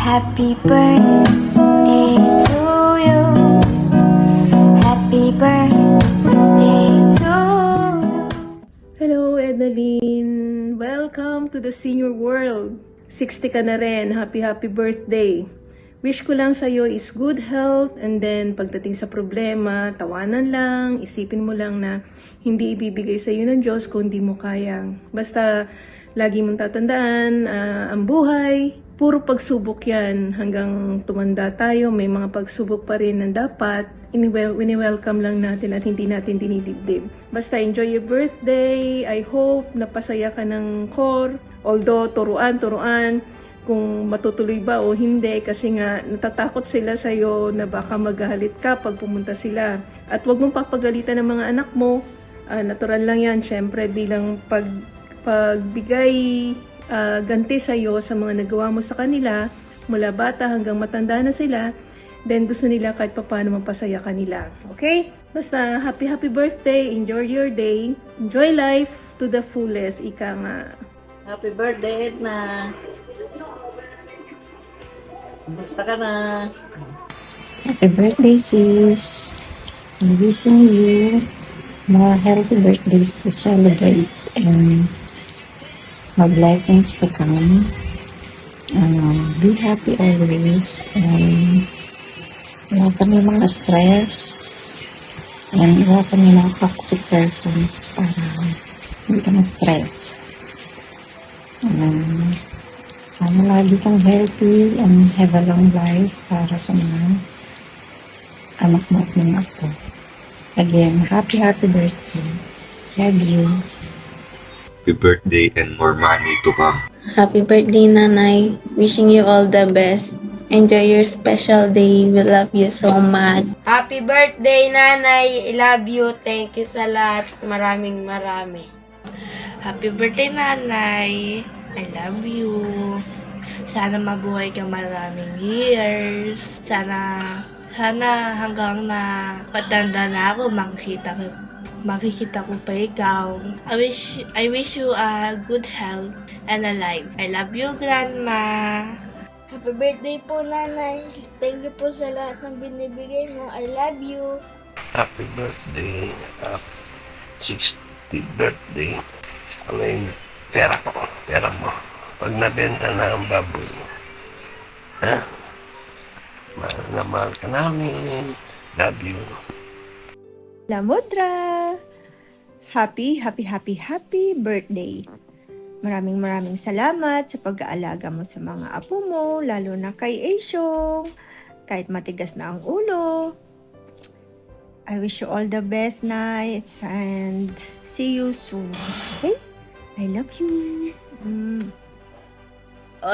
Happy birthday to you. Happy birthday to you. Hello, Edeline! Welcome to the senior world. 60 ka na rin. Happy birthday. Wish ko lang sa'yo is good health, and then pagdating sa problema, tawanan lang, isipin mo lang na hindi ibibigay sa'yo ng Diyos kung hindi mo kaya. Basta lagi mong tatandaan, ang buhay, puro pagsubok yan. Hanggang tumanda tayo, may mga pagsubok pa rin na dapat wini-welcome lang natin at hindi natin dinidibdib. Basta enjoy your birthday. I hope napasaya ka ng core. Although, turuan, kung matutuloy ba o hindi, kasi nga natatakot sila sa'yo na baka magalit ka pag pumunta sila. At huwag mong papagalitan ng mga anak mo. Natural lang yan, syempre, bilang pagbigay ganti sa'yo sa mga nagawa mo sa kanila, mula bata hanggang matanda na sila, then gusto nila kahit paano mapasaya kanila. Okay? Basta happy birthday, enjoy your day, enjoy life to the fullest, ika nga. Happy birthday, Edna. Kumusta ka na? Happy birthday, sis. I'm wishing you more healthy birthdays to celebrate and more blessings to come. Be happy always. And iwasan mo yung mga stress. And iwasan mo yung mga toxic persons para hindi ka ma-stress. Sana lagi kang healthy and have a long life para sa mga anak mo at mga apo. Again, happy birthday. Love you. Happy birthday and more money to come. Happy birthday, Nanay. Wishing you all the best. Enjoy your special day. We love you so much. Happy birthday, Nanay. I love you. Thank you sa lahat. Maraming. Happy birthday, Nanay. I love you. Sana mabuhay ka maraming years. Sana hanggang na matanda na ako, makikita ko pa ikaw. I wish you a good health and a life. I love you, Grandma. Happy birthday po, Nanay. Thank you po sa lahat ng binibigay mo. I love you. Happy birthday. 60th birthday. Sana yung pera mo. Pag nabenta na ang baboy. Ha? Mahal ka namin. Love you. Lamodra! Happy birthday! Maraming salamat sa pag-aalaga mo sa mga apo mo, lalo na kay Aisyong. Kahit matigas na ang ulo. I wish you all the best nights and see you soon. Okay? I love you. O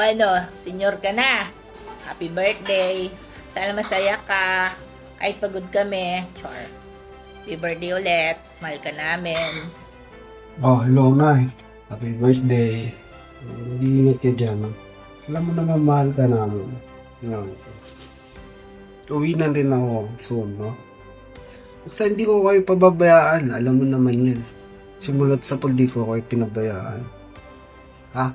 senyor ka na. Happy birthday. Sana masaya ka. Kahit pagod kami. Char. Happy birthday ulit. Mahal ka namin. Hello, Nay. Happy birthday. Ingat ka dyan. Alam mo naman, mahal ka namin. Uwi na rin ako soon, no? Basta hindi ko kayo pababayaan. Alam mo naman yan. Simulat sa pag di ko kayo pinabayaan. Ha?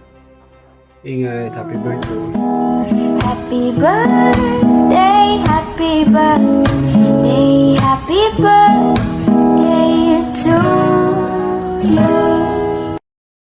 Ingat. Happy birthday. Happy birthday, happy birthday, happy birthday to you.